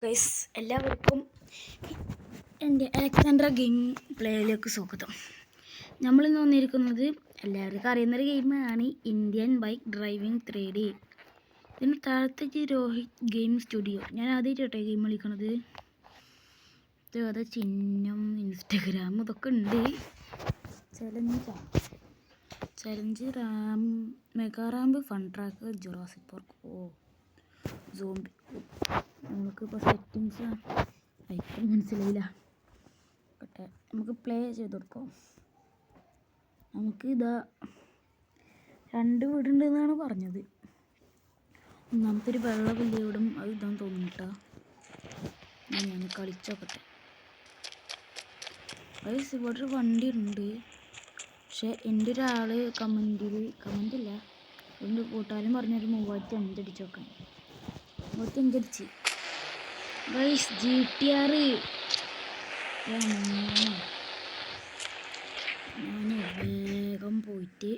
Guys എല്ലാവർക്കും എൻ്റെ Alexander game പ്ലേയിലേക്ക് സ്വാഗതം. നമ്മളിന്ന് വന്നിരിക്കുന്നത് എല്ലാവർക്കും അറിയുന്നൊരു ഗെയിമാണ് ഇന്ത്യൻ ബൈക്ക് ഡ്രൈവിംഗ് 3D. ഇതിന് താഴത്തേക്ക് രോഹിത് ഗെയിം സ്റ്റുഡിയോ. ഞാൻ ആദ്യമായിട്ടോട്ടെ ഗെയിം കളിക്കണത്. അത് ചിഹ്നം ഇൻസ്റ്റഗ്രാം ഇതൊക്കെ ഉണ്ട്. Challenge mega ramp fun track Jurassic park. Zombie നമുക്കിപ്പോൾ സെറ്റിങ്സ് ഐക്കൺ മനസ്സിലായില്ല. പക്ഷേ നമുക്ക് പ്ലേ ചെയ്ത് കൊടുക്കാം. നമുക്ക് ഇതാ 2 വീടുണ്ട് എന്നാണ് പറഞ്ഞത്. ഒന്നാമത്തെ ഒരു വെള്ള വലിയ വീടും അത് ഇതാന്ന് തോന്നിട്ടാ. ഞാൻ കളിച്ചോക്കട്ടെ. ഇവിടെ ഒരു വണ്ടി ഉണ്ട്. പക്ഷെ എൻ്റെ ഒരാൾ കമൻറ്റില്ല എൻ്റെ കൂട്ടുകാരൻ പറഞ്ഞൊരു 3500 അടിച്ച് നോക്കാൻ. 3500 അടിച്ച് ഗൈസ്. GTR ഞാൻ വേഗം പോയിട്ട്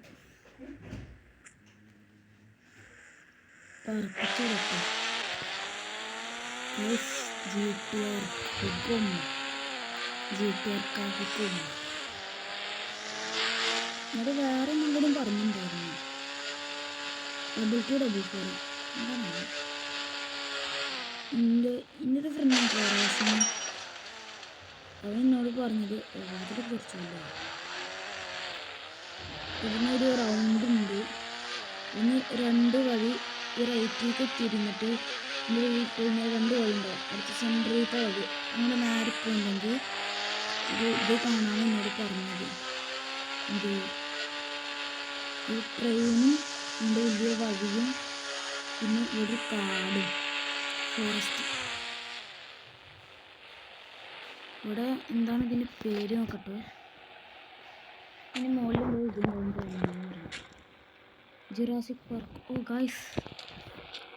പറപ്പിച്ചെടുത്തു. GTR കാക്കും. അത് വേറെ എന്തെങ്കിലും പറഞ്ഞിട്ടുണ്ടായിരുന്നു. 2244 എന്താണ് എൻ്റെ ഒരു ഫ്രണ്ട് പ്രവാസം. അവൻ എന്നോട് പറഞ്ഞത് അതിനെ കുറിച്ചല്ല. ഇതിനൊരു റൗണ്ട് ഉണ്ട്. ഇനി 2 വഴി ഈ റൈറ്റിലേക്ക് തിരിഞ്ഞിട്ട് എൻ്റെ വീട്ടിൽ 2 വഴി ഉണ്ടാവും. അടുത്ത സെൻട്രലത്തെ വഴി അങ്ങനെ നേരെ പോയിട്ടുണ്ടെങ്കിൽ ഇത് കാണാൻ എന്നോട് പറഞ്ഞത്. ഇത് ഒരു ട്രെയിനും എൻ്റെ വലിയ വഴിയും പിന്നെ ഒരു കാടും ഫോറസ്റ്റ്. ഇവിടെ എന്താണ് ഇതിൻ്റെ പേര് നോക്കട്ടെ. ഇതിന് മുകളിൽ ഇതുണ്ടാവും ജുറാസിക് പാർക്ക്. ഗൈസ്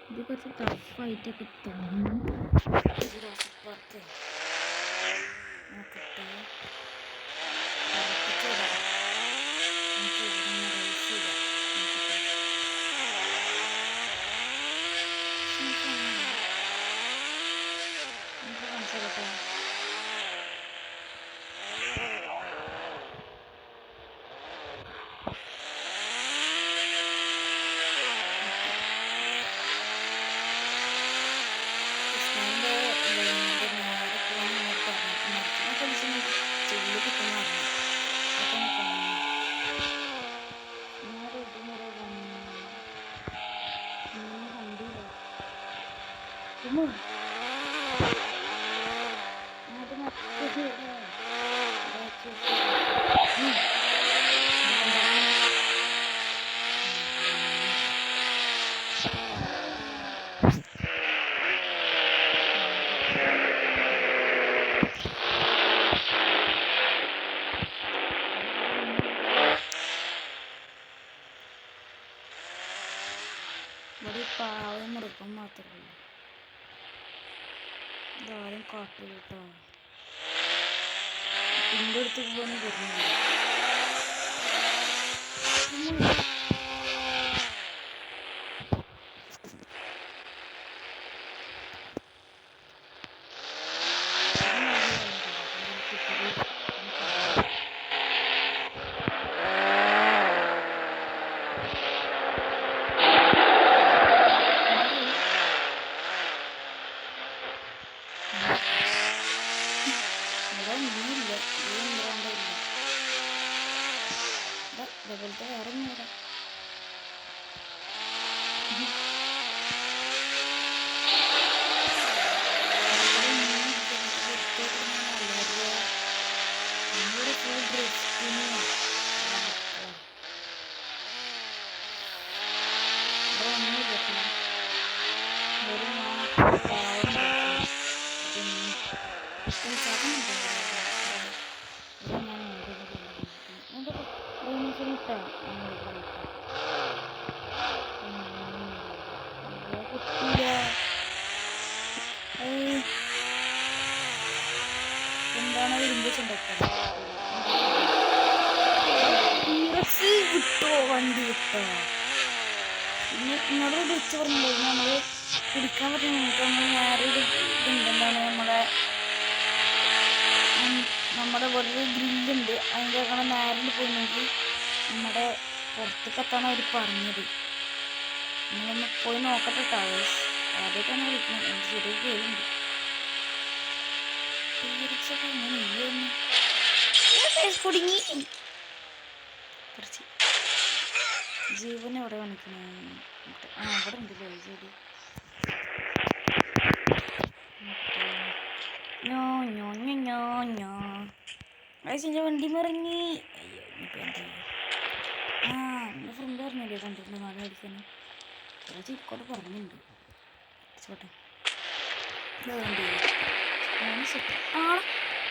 ഇത് കുറച്ച് ടഫായിട്ടൊക്കെ തോന്നുന്നു. ജുറാസിക് പാർക്ക് നോക്കട്ടെ. ഇവിടെ പാവം മൃഗം മാത്രമല്ല, ഇതാരും കാട്ടില്ല കേട്ടോ. ഇതിൻ്റെ അടുത്ത് പോകാൻ വരുന്നില്ല. ഇതേപോലത്തെ വേറെ നേരം എന്താണ് വിട്ടോ വണ്ടി വിട്ടോ. പിന്നെ എന്നോട് വിളിച്ച് പറഞ്ഞിട്ടുണ്ടായിരുന്നു നമ്മൾ പിടിക്കാൻ പറ്റും. നമുക്ക് നേരെ ഒരു ഇതുണ്ട്, എന്താണ് നമ്മുടെ ഇവിടെ ഒരു ഗ്രില്ലുണ്ട്. അതിൻ്റെ അങ്ങനെ നേരിൽ പോയില്ലെങ്കിൽ നമ്മുടെ പുറത്തേക്ക് എത്താൻ അവർ പറഞ്ഞത്. നമ്മളൊന്ന് പോയി നോക്കട്ടെ ടവേഴ്സ്. ആദ്യമായിട്ടാണ് വിളിക്കുന്നത്. എനിക്ക് ചെറിയ പേരുണ്ട്. തീർച്ചയായിട്ടും ഇങ്ങനെ ഇല്ലെന്ന് കുടുങ്ങി. കുറച്ച് ജീവൻ എവിടെ കാണിക്കണേ? അവിടെ ഉണ്ടല്ലേ ചെടി. ഞാൻ വണ്ടി മറിഞ്ഞി. അയ്യോ, ഇനിയിപ്പോൾ എന്താ ചെയ്യുക? എൻ്റെ ഫ്രണ്ട് പറഞ്ഞല്ലേ കണ്ടിട്ടുണ്ട് നാളെ അടിക്കാൻ. കുറച്ച് ഇക്കോട്ട് പറഞ്ഞിട്ടുണ്ട്. ചോട്ടെ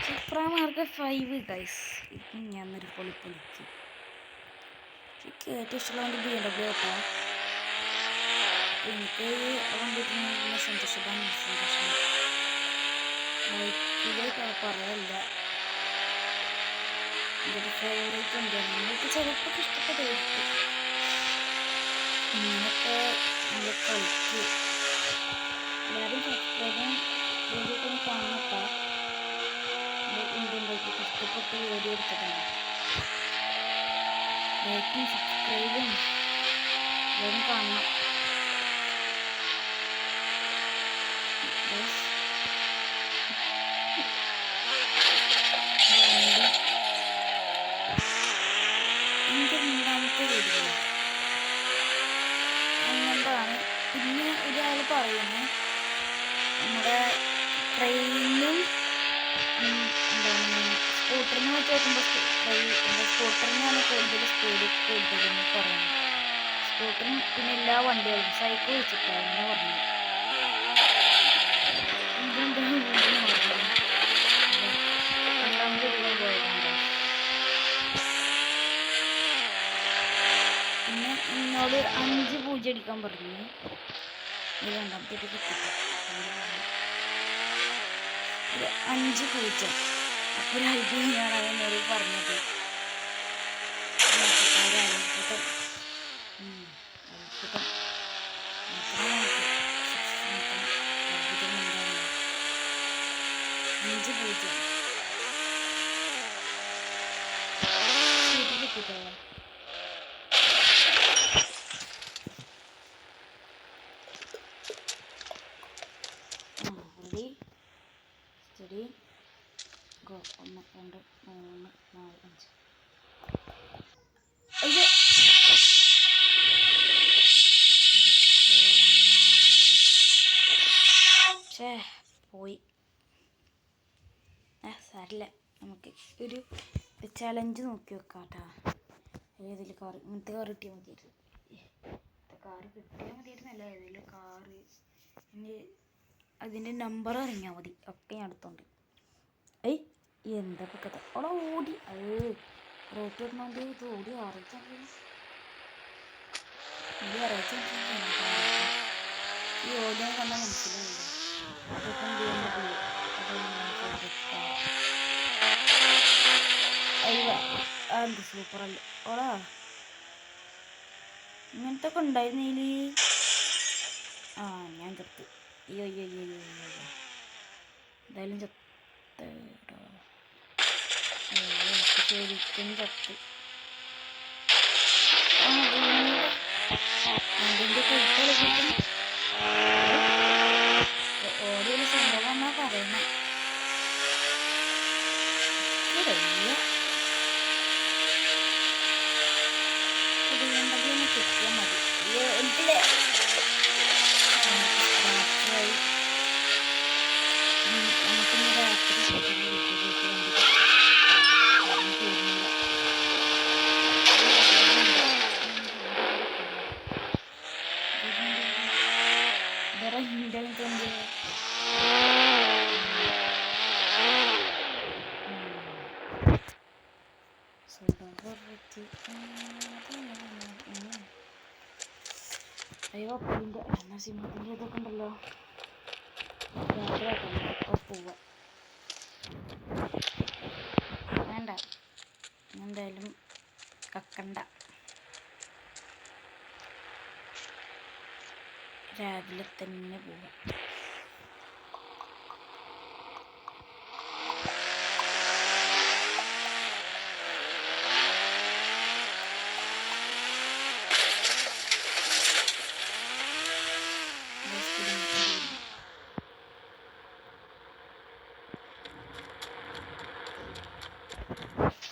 സുപ്രാമാർക്ക് 5 ഗൈസ്. ഇപ്പം ഞാനൊരു പൊളിച്ച് എനിക്ക് ഏറ്റവും ഇഷ്ടമുള്ള വണ്ടി BMW കേട്ടോ. എനിക്ക് വണ്ടിട്ട് സന്തോഷമാണ്. ബൈക്കിൽ പറയല്ല, എൻ്റെ ഫേവറേറ്റ് വണ്ടിയാണ്. നിങ്ങൾക്ക് ചിലപ്പോൾ ഇഷ്ടപ്പെട്ടായിരിക്കും. ഇങ്ങനൊക്കെ നല്ല കളിക്ക് എല്ലാവരും സബ്സ്ക്രൈബും വീഡിയോ കാണട്ടോ. ഇന്ത്യൻ ബൈക്ക് കഷ്ടപ്പെട്ട് വീഡിയോ എടുത്തതാണ്. ലൈക്കും സബ്സ്ക്രൈബും എല്ലാവരും കാണണം. എൻ്റെ രണ്ടാമത്തെ വീഡിയോ അങ്ങനെയാണ്. പിന്നെ ഒരാൾ പറയുന്നു നമ്മുടെ ട്രെയിനും എന്താണ് സ്കൂട്ടറിനെ വെച്ച് നോക്കുമ്പോൾ സ്കൂട്ടറിനാണ് കൂടുതൽ സ്പീഡ് കൂടുതലെന്ന് പറയുന്നത്. സ്കൂട്ടറും പിന്നെ എല്ലാ വണ്ടികളും സൈക്കിൾ വെച്ചിട്ടാണ് അങ്ങനെ പറഞ്ഞത്. രണ്ടാമത്തെ വീഡിയോ പോയതുണ്ട്. പിന്നെ എന്നോട് 5 പൂജ അടിക്കാൻ പറഞ്ഞു. ഇത് രണ്ടാമത്തെ കിട്ടില്ല. 5 പൂജ. അപ്പോൾ ഒരു ഐഡിയയാണ് എന്നോട് പറഞ്ഞത്. അത്ഭുതം 5 പൂജ കിട്ടിട്ടോ. Study go. 1 2 3 4 5. അയ്യോ, പോയി. സാരില്ല, നമുക്ക് ഒരു ചലഞ്ച് നോക്കി വെക്കാം കേട്ടോ. ഏതിൽ കാറ്, ഇങ്ങനത്തെ കാർ കിട്ടിയാൽ മതിയായിരുന്നു. കാറ് കിട്ടിയാൽ മതിയായിരുന്നല്ല, ഏതെങ്കിലും കാറ് അതിൻ്റെ നമ്പർ അറിഞ്ഞാൽ മതി. ഒക്കെ ഞാൻ അടുത്തുണ്ട്. എന്താ കഥ? അവിടെ ഓടി റേറ്റ് വരുന്നോണ്ട് ഇത് ഓടി അറിയിച്ച ഈ ഓടിയെ കണ്ടാൽ മനസ്സിലായില്ല. എന്ത് സൂപ്പറല്ലേ ഓടാ. ഇങ്ങനത്തെ ഒക്കെ ഉണ്ടായിരുന്നേല് ഞാൻ ചത്ത്. അയ്യോ എന്തായാലും ചത്തോ. ശരിക്കും ചത്ത്. അതിൻ്റെ കഴുത്തളക്കിട്ടും ഓടിയൊരു സംഭവം എന്നാ പറയുന്നത്. കിട്ടിയാൽ മതി. എനിക്കില്ലേ നമുക്കിന്ന് രാത്രി അയ്യോ അപ്പതിൻ്റെ സിംഹത്തിൻ്റെ ഇതൊക്കെ ഉണ്ടല്ലോ. പോവാം വേണ്ട, എന്തായാലും കക്കണ്ട. രാവിലെ തന്നെ പോവാം.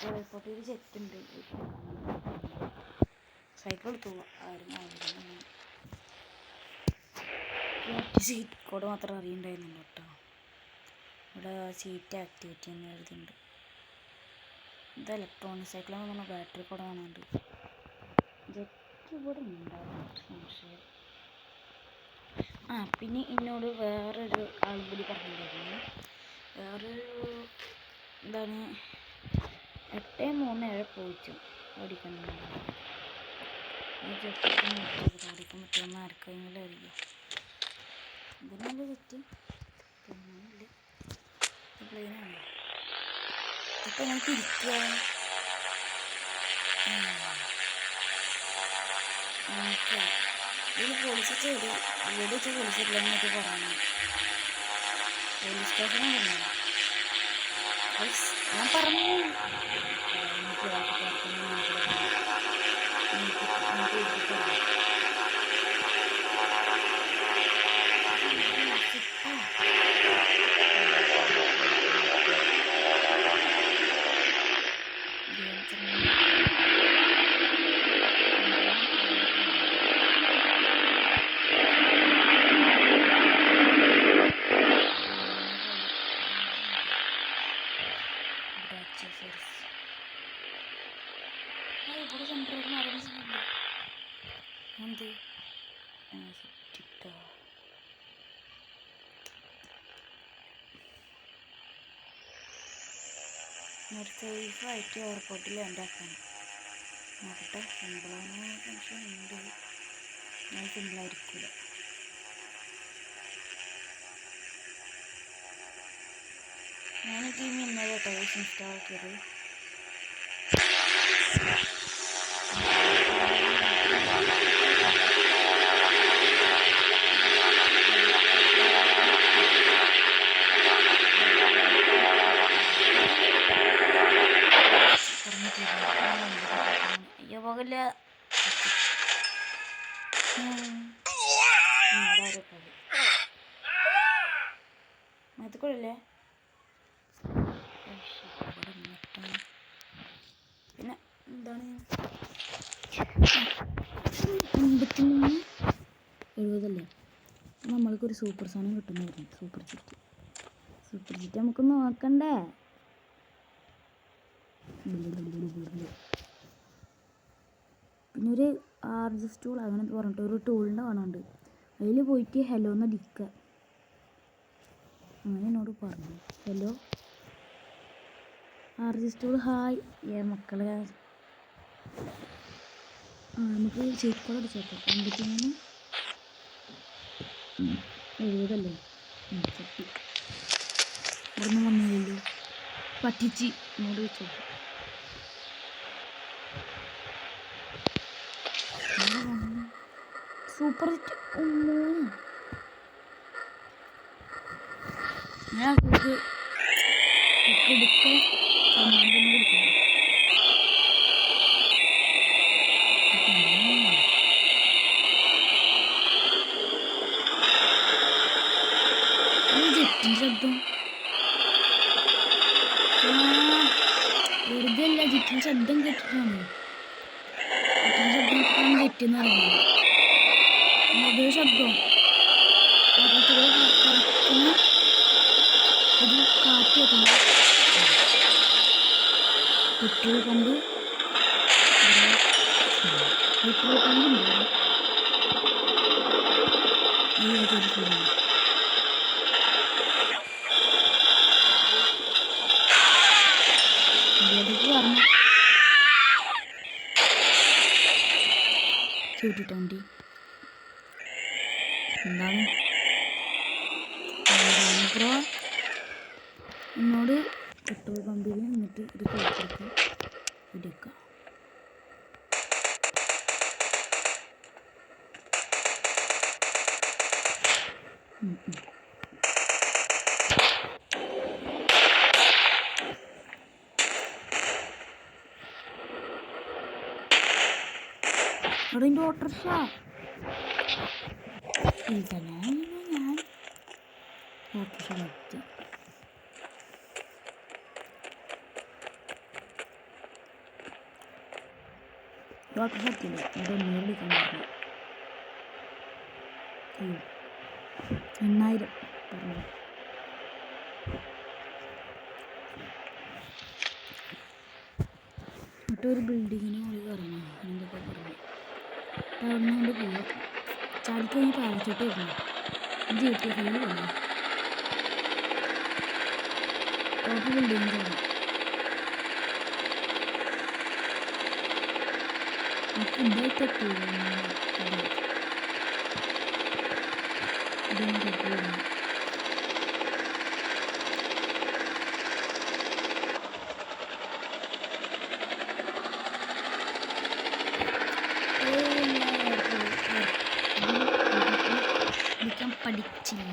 എയർപോർട്ടിൽ ചെക്കുണ്ട്. സൈക്കിൾ എടുത്തു ആരും സീറ്റ് കോഡ് മാത്രം അറിയണ്ടായിരുന്നു കേട്ടോ. ഇവിടെ സീറ്റ് ആക്ടിവിറ്റി എന്ന് എഴുതിയിട്ടുണ്ട്. ഇത് ഇലക്ട്രോണിക് സൈക്കിളാണെന്ന് പറഞ്ഞാൽ ബാറ്ററി കോഡ് കാണാനുണ്ട്. ജെറ്റ് ഇവിടെ ഉണ്ടാകും സംശയം. പിന്നെ എന്നോട് വേറൊരു ആളും കൂടി പറഞ്ഞിട്ടുണ്ടായിരുന്നു. വേറൊരു എന്താണ് 837 ഓടിക്കണം. ഓടിക്കാൻ പറ്റുമെന്ന് ആർക്കെങ്കിലും അറിയാം. ഇതിനല്ല തെറ്റ് പ്ലെയിനാണല്ലേ. പ്ലെയിനാണ് ഇപ്പം ഞാൻ തിരിക്കുക. ഇതിൽ പോലീസ് ചെയ്ത് ഇവിടെ വെച്ച് പോലീസില്ല എന്നൊക്കെ പറഞ്ഞു. പോലീസ് സ്റ്റേഷനാണ് പറഞ്ഞത്. ഞാൻ പറഞ്ഞു ഇവിടെ സെൻറ്ററിൽ ആരംഭിച്ചിട്ടുണ്ട്. എന്ത് സേഫായിട്ട് എയർപോർട്ടിൽ ഉണ്ടാക്കാൻ നോക്കട്ടെ. സിമ്പിളാണ് പക്ഷേ ഉണ്ട്. ഞാൻ സിമ്പിളായിരിക്കില്ല. ഞാനൊക്കെ ഇനി ഇന്നലെ ടൈസ് ഇൻസ്റ്റാൾ ആക്കിയത്. പോകില്ല മതക്കൂടല്ലേ. പിന്നെ എന്താണ് 8370 നമ്മൾക്കൊരു സൂപ്പർ സാധനം കിട്ടുന്നതായിരുന്നു. സൂപ്പർ ചിറ്റ് നമുക്ക് നോക്കണ്ടേ. പിന്നെ ഒരു ആർജ് സ്റ്റൂൾ അങ്ങനെ പറഞ്ഞിട്ട് ഒരു ടൂളിൻ്റെ കാണാനുണ്ട്. അതിൽ പോയിട്ട് ഹലോ എന്ന് അടിക്കുക. അങ്ങനെ എന്നോട് പറഞ്ഞു ഹലോ ആർജ് സ്റ്റൂൾ ഹായ് മക്കളെ. നമുക്ക് സീറ്റ് കോഡ് അടിച്ചേക്കാം. 8370 ചട്ടി ഇവിടുന്ന് വന്നില്ലല്ലോ. പറ്റിച്ച് എന്നോട് വെച്ചോ. സൂപ്പർ ഹിറ്റ് ഞാൻ എടുക്കാൻ സമ്മാനം കൊടുക്കുന്നു. ജെറ്റിൻ്റെ ശബ്ദം വെറുതെ അല്ല. ജെറ്റിൻ്റെ ശബ്ദം കേട്ടിട്ടാണ്. ജെറ്റിൻ്റെ ശബ്ദം കേട്ടിട്ടാണ് ജെറ്റെന്ന് പറയുന്നത്. അതേ ശബ്ദം പറക്കുന്ന ഒരു കാറ്റ് കേൾക്കണം. പെട്രോൾ പമ്പ് ഉണ്ട്. പറഞ്ഞു ചൂട്ടിട്ടുണ്ട്. എന്താണ് ബ്രോ എന്നോട് പെട്രോൾ പമ്പിൽ നിന്നിട്ട് ഇത് കൊടുത്തിട്ട് എടുക്കുക. അവിടെ എൻ്റെ ഓട്ടോറിക്ഷ ഇവനാണ് ഞാൻ ഓട്ടോറിക്ഷ നിർത്തി. ഓട്ടോറിക്ഷ എത്തിയില്ല. അവിടെ ഒന്നുകൂടി വിളിക്കാൻ പറഞ്ഞു. 8,000 പറഞ്ഞു. എന്നിട്ട് ഒരു ബിൽഡിങ്ങിന് മുകളിൽ കയറണം എന്തൊക്കെ പറഞ്ഞു. അപ്പോൾ അവിടെ നിന്ന് കൊണ്ട് പോവാം. ചാടിക്ക് കഴിഞ്ഞ് പാലച്ചോട്ട് വരുന്നു. ജീട്ടി ഫീൽ വന്നു. ടോപ്പ് ബിൽഡിങ്ങിൽ കയറാം. നമുക്ക് ഇതായിട്ട് പഠിച്ചില്ല.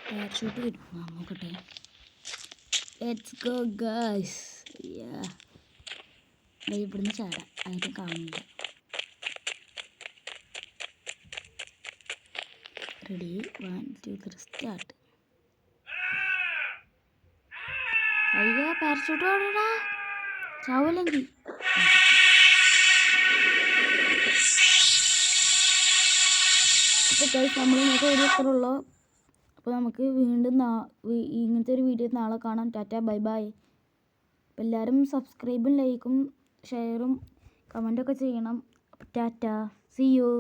പാരഷൂട്ട് വരും. നോക്കട്ടെ. Let's go guys. ഇവിടുന്ന് ചാടാം. ആരും കാണുന്നില്ല. Ready 1 2 3 start. അയ്യോ പാരഷൂട്ട് ഓടടാ ചാവല്ലെങ്കിൽ. അപ്പോൾ ഗൈസ് നമ്മൾ ഇന്നത്തെ വീഡിയോ ഇത്ര ഉള്ളൂ. അപ്പോൾ നമുക്ക് വീണ്ടും ഇങ്ങനത്തെ ഒരു വീഡിയോ നാളെ കാണാം. Tata bye bye. അപ്പോൾ എല്ലാവരും സബ്സ്ക്രൈബും ലൈക്കും ഷെയറും കമൻറ്റൊക്കെ ചെയ്യണം. Tata see U.